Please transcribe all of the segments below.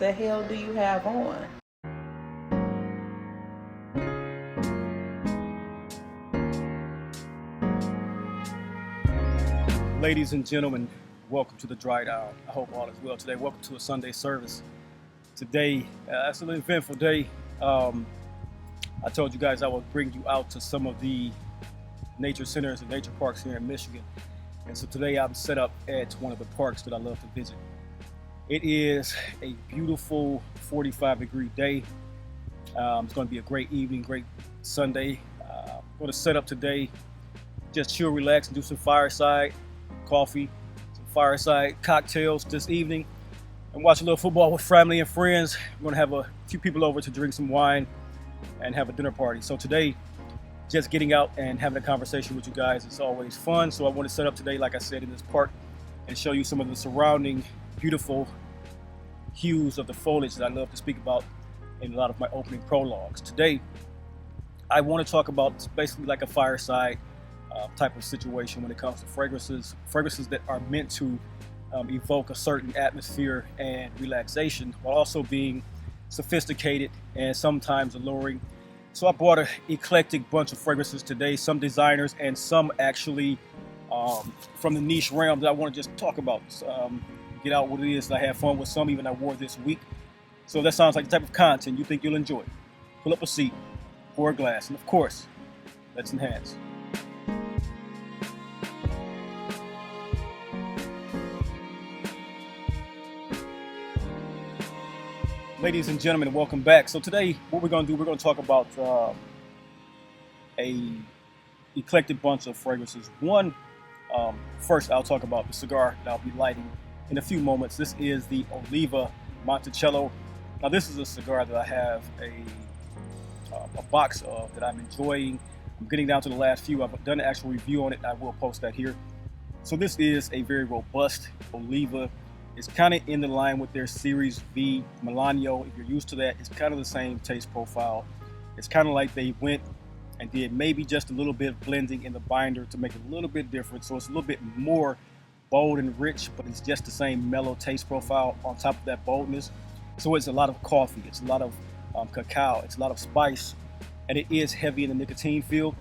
the hell do you have on? Ladies and gentlemen, welcome to the Dry Down. I hope all is well today. Welcome to a Sunday service. Today, it's an eventful day. I told you guys I would bring you out to some of the nature centers and nature parks here in Michigan. And so today I'm set up at one of the parks that I love to visit. It is a beautiful 45-degree day. It's going to be a great evening, great Sunday. I'm going to set up today, just chill, relax, and do some fireside coffee, some fireside cocktails this evening, and watch a little football with family and friends. I'm going to have a few people over to drink some wine and have a dinner party. So today, just getting out and having a conversation with you guys is always fun. So I want to set up today, like I said, in this park and show you some of the surrounding beautiful hues of the foliage that I love to speak about in a lot of my opening prologues. Today, I want to talk about basically like a fireside type of situation when it comes to fragrances that are meant to evoke a certain atmosphere and relaxation while also being sophisticated and sometimes alluring. So I brought an eclectic bunch of fragrances today, some designers and some actually from the niche realm that I want to just talk about. Get out what it is that I have fun with, some even I wore this week. So that sounds like the type of content you think you'll enjoy. Pull up a seat, pour a glass, and of course, let's enhance. Ladies and gentlemen, welcome back. So today, what we're going to do, we're going to talk about a eclectic bunch of fragrances. First, I'll talk about the cigar that I'll be lighting in a few moments. This is the Oliva Monticello. Now, this is a cigar that I have a box of that I'm enjoying. I'm getting down to the last few. I've done an actual review on it. I will post that here. So this is a very robust Oliva. It's kind of in the line with their Series V Melanio. If you're used to that, it's kind of the same taste profile. It's kind of like they went and did maybe just a little bit of blending in the binder to make it a little bit different. So it's a little bit more bold and rich, but it's just the same mellow taste profile on top of that boldness. So it's a lot of coffee. It's a lot of cacao. It's a lot of spice. And it is heavy in the nicotine feel.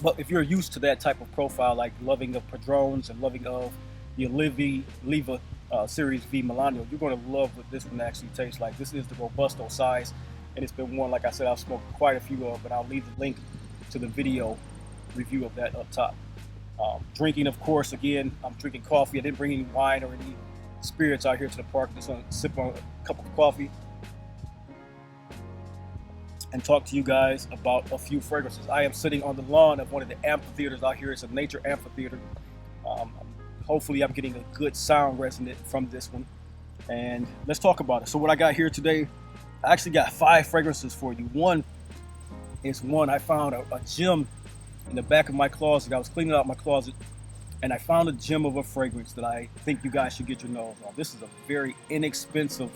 But if you're used to that type of profile, like loving of Padrones and loving of the Oliva Series V Melanio, you're going to love what this one actually tastes like. This is the Robusto size, and it's been one, like I said, I've smoked quite a few of, but I'll leave the link to the video review of that up top. Drinking, of course, again, I'm drinking coffee. I didn't bring any wine or any spirits out here to the park. Just going to sip on a cup of coffee and talk to you guys about a few fragrances. I am sitting on the lawn of one of the amphitheaters out here. It's a nature amphitheater. Hopefully I'm getting a good sound resonant from this one. And let's talk about it. So what I got here today, I actually got 5 fragrances for you. One I found a gem in the back of my closet. I was cleaning out my closet and I found a gem of a fragrance that I think you guys should get your nose on. This is a very inexpensive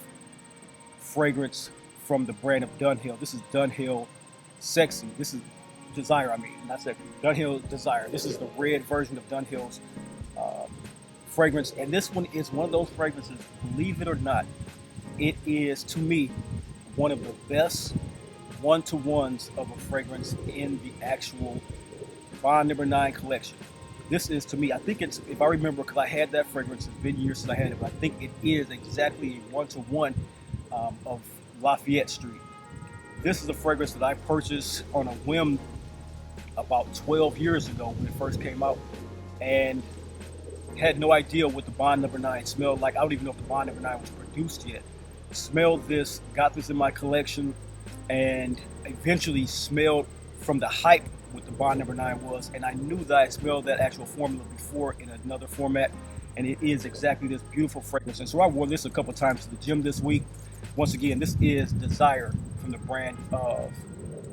fragrance from the brand of Dunhill. This is Dunhill Sexy. This is Desire, not Sexy. Dunhill Desire. This is the red version of Dunhill's fragrance, and this one is one of those fragrances, believe it or not, it is to me one of the best one-to-ones of a fragrance in the actual Bond No. 9 collection. This is, to me, I think it's, if I remember, because I had that fragrance, it's been years since I had it, but I think it is exactly a one-to-one of Lafayette Street. This is a fragrance that I purchased on a whim about 12 years ago when it first came out, and had no idea what the Bond No. 9 smelled like. I don't even know if the Bond No. 9 was produced yet. Smelled this, got this in my collection, and eventually smelled from the hype what the Bond No. 9 was, and I knew that I smelled that actual formula before in another format, and it is exactly this beautiful fragrance. And so I wore this a couple times to the gym this week. Once again, this is Desire from the brand of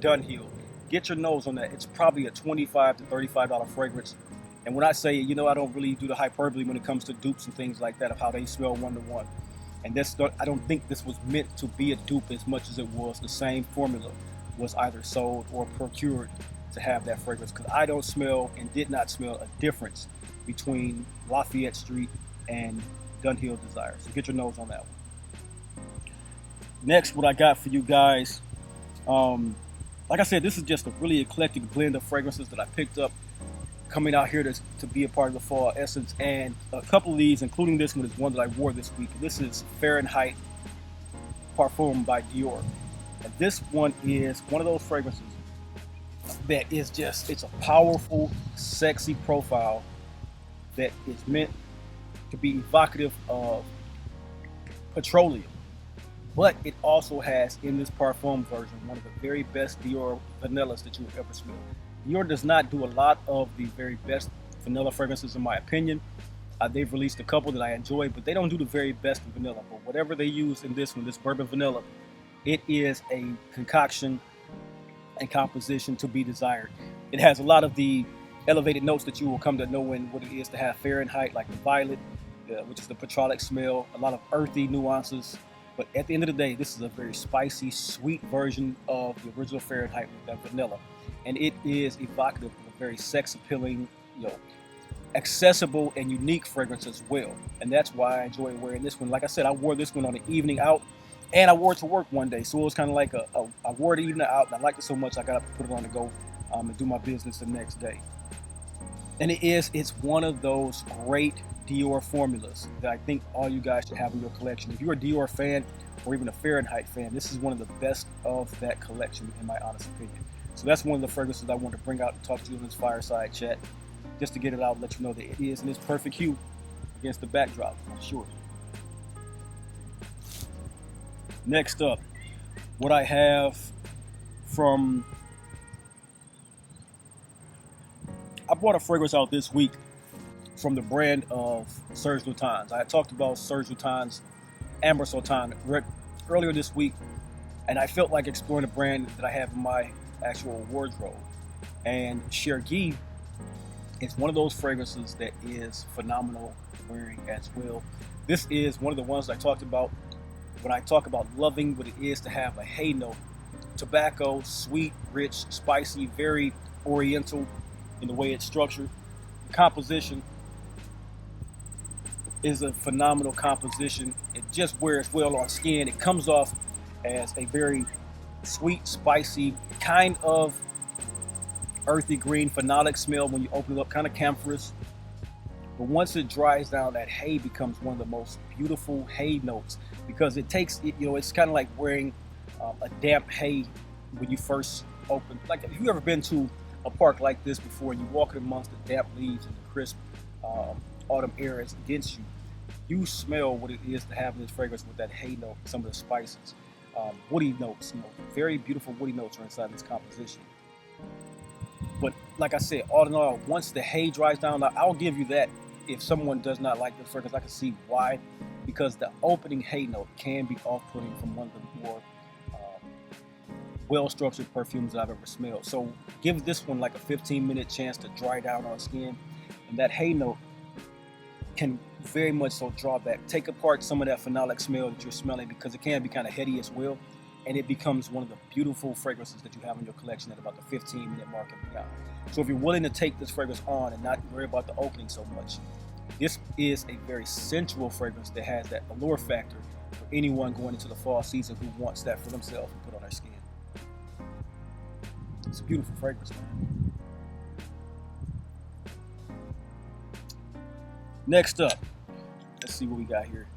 Dunhill. Get your nose on that. It's probably a $25 to $35 fragrance. And when I say, I don't really do the hyperbole when it comes to dupes and things like that of how they smell one-to-one. And I don't think this was meant to be a dupe as much as it was the same formula was either sold or procured to have that fragrance. Because I don't smell and did not smell a difference between Lafayette Street and Dunhill Desire. So get your nose on that one. Next, what I got for you guys, like I said, this is just a really eclectic blend of fragrances that I picked up coming out here to be a part of the fall essence. And a couple of these, including this one, is one that I wore this week. This is Fahrenheit Parfum by Dior. And this one is one of those fragrances that is just, it's a powerful, sexy profile that is meant to be evocative of petroleum. But it also has, in this Parfum version, one of the very best Dior vanillas that you will ever smell. Dior does not do a lot of the very best vanilla fragrances, in my opinion. They've released a couple that I enjoy, but they don't do the very best in vanilla. But whatever they use in this one, this bourbon vanilla, it is a concoction and composition to be desired. It has a lot of the elevated notes that you will come to know in what it is to have Fahrenheit, like the violet, which is the petrolic smell, a lot of earthy nuances. But at the end of the day, this is a very spicy, sweet version of the original Fahrenheit with that vanilla. And it is evocative of a very sex-appealing, accessible and unique fragrance as well. And that's why I enjoy wearing this one. Like I said, I wore this one on the evening out, and I wore it to work one day. So it was kind of like I wore it the evening out, and I liked it so much I got to put it on to go and do my business the next day. And it's one of those great Dior formulas that I think all you guys should have in your collection. If you're a Dior fan or even a Fahrenheit fan, this is one of the best of that collection, in my honest opinion. So that's one of the fragrances I wanted to bring out and talk to you in this fireside chat, just to get it out and let you know that it is in its perfect hue against the backdrop, I'm sure. Next up, what I have from... I bought a fragrance out this week from the brand of Serge Lutens. I had talked about Serge Lutens Amber Sultan earlier this week, and I felt like exploring a brand that I have in my actual wardrobe. And Chergui is one of those fragrances that is phenomenal wearing as well. This is one of the ones I talked about when I talk about loving what it is to have a hay note. Tobacco, sweet, rich, spicy, very oriental in the way it's structured. The composition is a phenomenal composition. It just wears well on skin. It comes off as a very sweet, spicy, kind of earthy green phenolic smell when you open it up, kind of camphorous. But once it dries down, that hay becomes one of the most beautiful hay notes, because it takes, it's kind of like wearing a damp hay when you first open. Like, if you ever been to a park like this before and you walk amongst the damp leaves and the crisp autumn air is against you, you smell what it is to have this fragrance with that hay note, some of the spices, woody notes, very beautiful woody notes are inside this composition. But like I said, all in all, once the hay dries down, I'll give you that. If someone does not like this fragrance, I can see why, because the opening hay note can be off-putting from one of the more well-structured perfumes I've ever smelled. So give this one like a 15-minute chance to dry down on skin, and that hay note can very much so draw back, take apart some of that phenolic smell that you're smelling, because it can be kind of heady as well, and it becomes one of the beautiful fragrances that you have in your collection at about the 15-minute mark and beyond. So if you're willing to take this fragrance on and not worry about the opening so much, this is a very sensual fragrance that has that allure factor for anyone going into the fall season who wants that for themselves and put on their skin. It's a beautiful fragrance, man. Next up, let's see what we got here.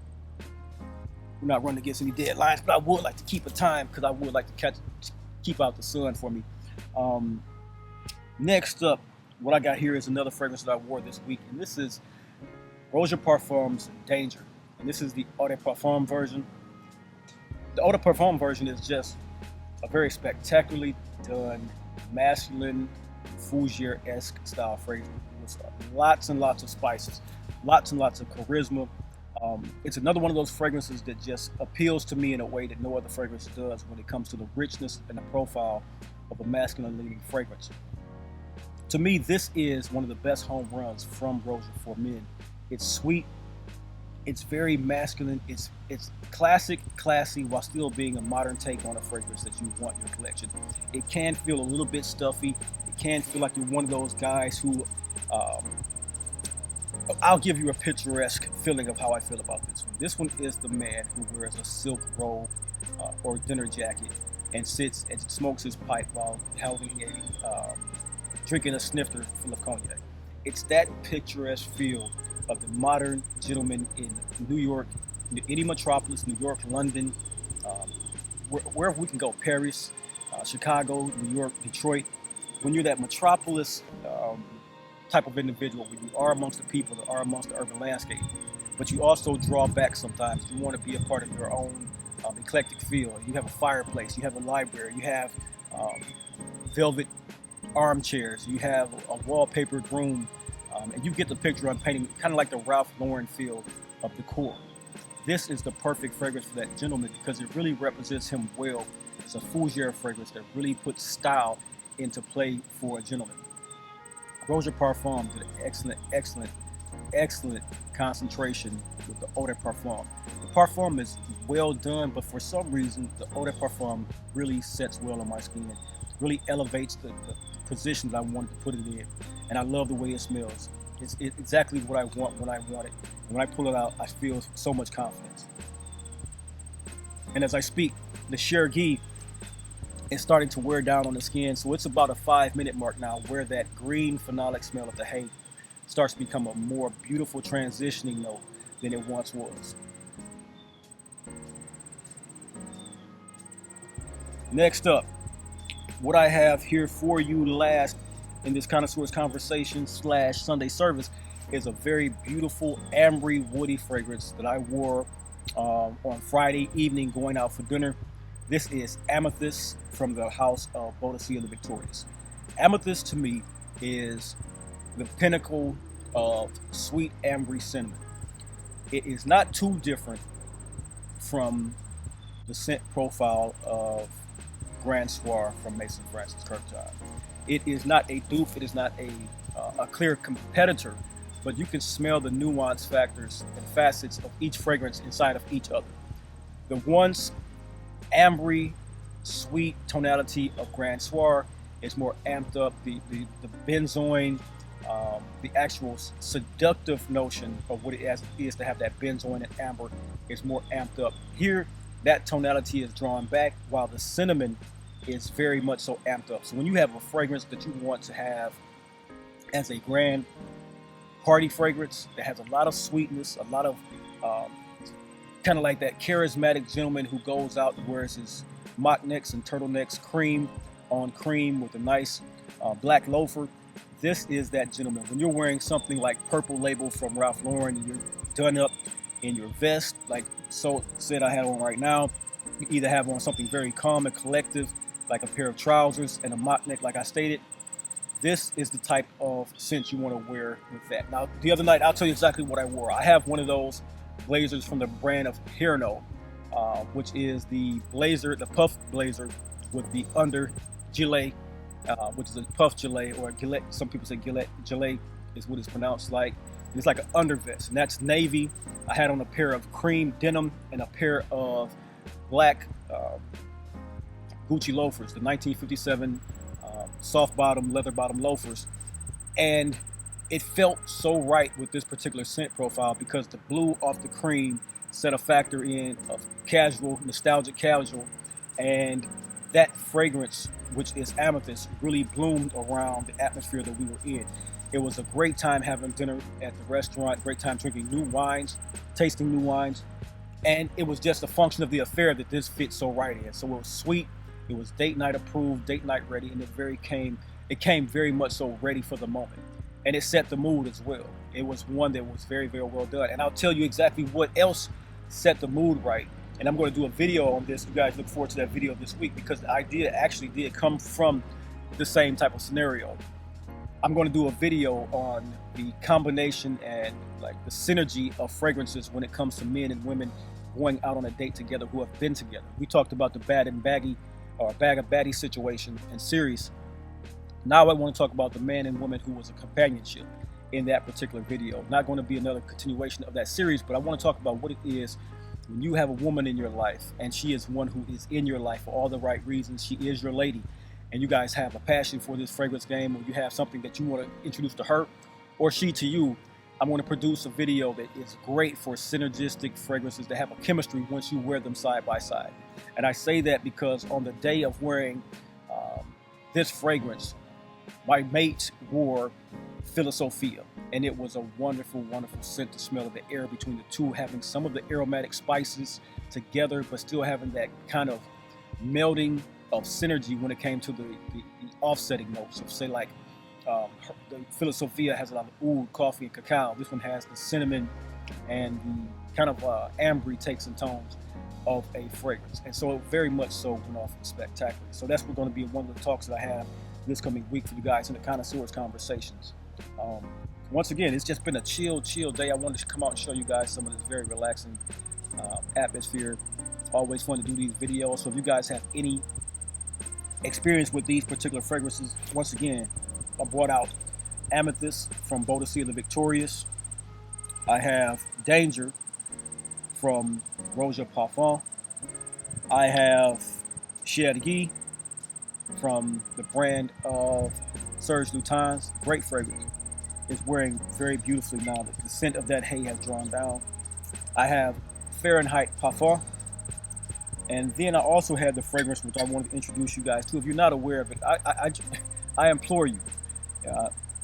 We're not running against any deadlines, but I would like to keep a time because I would like to keep out the sun for me. Next up, what I got here is another fragrance that I wore this week, and this is Roja Parfums Danger. And this is the Eau de Parfum version. The Eau de Parfum version is just a very spectacularly done, masculine, fougere-esque style fragrance with lots and lots of spices, lots and lots of charisma. It's another one of those fragrances that just appeals to me in a way that no other fragrance does when it comes to the richness and the profile of a masculine leading fragrance. To me, this is one of the best home runs from Roja for men. It's sweet, it's very masculine, it's classic, classy, while still being a modern take on a fragrance that you want in your collection. It can feel a little bit stuffy. It can feel like you're one of those guys who, I'll give you a picturesque feeling of how I feel about this one. This one is the man who wears a silk robe, or dinner jacket and sits and smokes his pipe while drinking a snifter full of cognac. It's that picturesque feel of the modern gentleman in New York, any metropolis, New York, London, um, wherever we can go, Paris, Chicago, New York, Detroit. When you're that metropolis type of individual, when you are amongst the people, that are amongst the urban landscape, but you also draw back sometimes. You want to be a part of your own eclectic feel. You have a fireplace, you have a library, you have um, velvet armchairs, you have a wallpapered room, and you get the picture I'm painting, kind of like the Ralph Lauren feel of decor. This is the perfect fragrance for that gentleman because it really represents him well. It's a fougere fragrance that really puts style into play for a gentleman. Roja Parfum did an excellent concentration with the Eau de Parfum. The Parfum is well done, but for some reason, the Eau de Parfum really sets well on my skin. Really elevates the position that I wanted to put it in. And I love the way it smells. It's exactly what I want when I want it. And when I pull it out, I feel so much confidence. And as I speak, the Chergui is starting to wear down on the skin. So it's about a 5-minute mark now where that green phenolic smell of the hay starts to become a more beautiful transitioning note than it once was. Next up, what I have here for you last in this connoisseur's conversation / Sunday service is a very beautiful ambery woody fragrance that I wore on Friday evening going out for dinner. This is Amethyst from the house of Boadicea the Victorious. Amethyst to me is the pinnacle of sweet ambery cinnamon. It is not too different from the scent profile of Grand Soir from Mason Francis Kirkjohn. It is not a dupe, it is not a clear competitor, but you can smell the nuance factors and facets of each fragrance inside of each other. The once ambery, sweet tonality of Grand Soir is more amped up. The benzoin, the actual seductive notion of what it is to have that benzoin and amber is more amped up. Here, that tonality is drawn back, while the cinnamon is very much so amped up. So when you have a fragrance that you want to have as a grand party fragrance that has a lot of sweetness, a lot of kind of like that charismatic gentleman who goes out and wears his mock necks and turtlenecks, cream on cream with a nice black loafer. This is that gentleman. When you're wearing something like Purple Label from Ralph Lauren and you're done up in your vest, like so said I have on right now, you either have on something very calm and collective, like a pair of trousers and a mock neck, like I stated. This is the type of scent you want to wear with that. Now, the other night, I'll tell you exactly what I wore. I have one of those blazers from the brand of Hirno, which is the blazer, the puff blazer with the under gilet, which is a puff gilet or a gilet. Some people say gilet is what it's pronounced like. It's like an undervest, and that's navy. I had on a pair of cream denim and a pair of black Gucci loafers, the 1957 soft bottom, leather bottom loafers. And it felt so right with this particular scent profile because the blue off the cream set a factor in of casual, nostalgic casual, and that fragrance, which is amethyst, really bloomed around the atmosphere that we were in. It was a great time having dinner at the restaurant, great time drinking new wines, tasting new wines, and it was just a function of the affair that this fit so right in. So it was sweet, it was date night approved, date night ready, and it came very much so ready for the moment. And it set the mood as well. It was one that was very, very well done. And I'll tell you exactly what else set the mood right. And I'm going to do a video on this. You guys look forward to that video this week because the idea actually did come from the same type of scenario. I'm going to do a video on the combination and like the synergy of fragrances when it comes to men and women going out on a date together who have been together. We talked about the bad and baggy or bag of baddie situation and series. Now I want to talk about the man and woman who was a companionship in that particular video. Not going to be another continuation of that series, but I want to talk about what it is when you have a woman in your life and she is one who is in your life for all the right reasons. She is your lady and you guys have a passion for this fragrance game, or you have something that you want to introduce to her or she to you, I'm going to produce a video that is great for synergistic fragrances that have a chemistry once you wear them side by side. And I say that because on the day of wearing this fragrance, my mate wore Philosophia, and it was a wonderful, wonderful scent to smell of the air between the two, having some of the aromatic spices together, but still having that kind of melding of synergy when it came to the offsetting notes. So say like the Philosophia has a lot of oud, coffee, and cacao. This one has the cinnamon and the kind of ambery takes and tones of a fragrance. And so very much so went off spectacularly. So that's going to be one of the talks that I have this coming week for you guys in the Connoisseurs Conversations. Once again, it's just been a chill day. I wanted to come out and show you guys some of this very relaxing atmosphere. Always fun to do these videos. So if you guys have any experience with these particular fragrances, once again, I brought out Amethyst from Boadicea the Victorious. I have Danger from Roja Parfum. I have Chergui from the brand of Serge Lutens. Great fragrance. It's wearing very beautifully now. The scent of that hay has drawn down. I have Fahrenheit Parfum. And then I also had the fragrance which I wanted to introduce you guys to. If you're not aware of it, I implore you,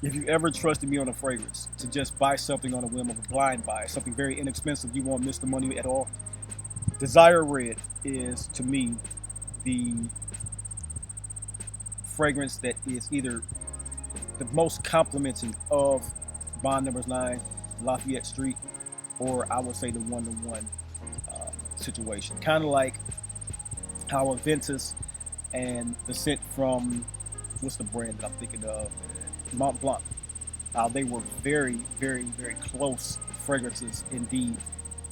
if you ever trusted me on a fragrance, to just buy something on a whim of a blind buy, something very inexpensive, you won't miss the money at all. Desire Red is, to me, the fragrance that is either the most complimenting of Bond Number 9, Lafayette Street, or I would say the one-to-one situation. Kind of like how Aventus and the scent from, what's the brand that I'm thinking of? Mont Blanc. They were very, very, very close fragrances indeed.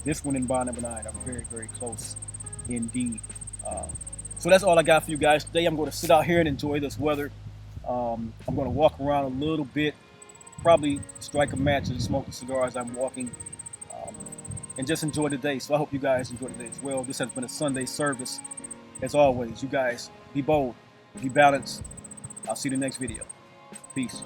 This one and Bond Number 9 are very, very close indeed. So that's all I got for you guys today. I'm going to sit out here and enjoy this weather. I'm going to walk around a little bit, probably strike a match and smoke a cigar as I'm walking, and just enjoy the day. So I hope you guys enjoy the day as well. This has been a Sunday service. As always, you guys be bold, be balanced. I'll see you in the next video. Peace.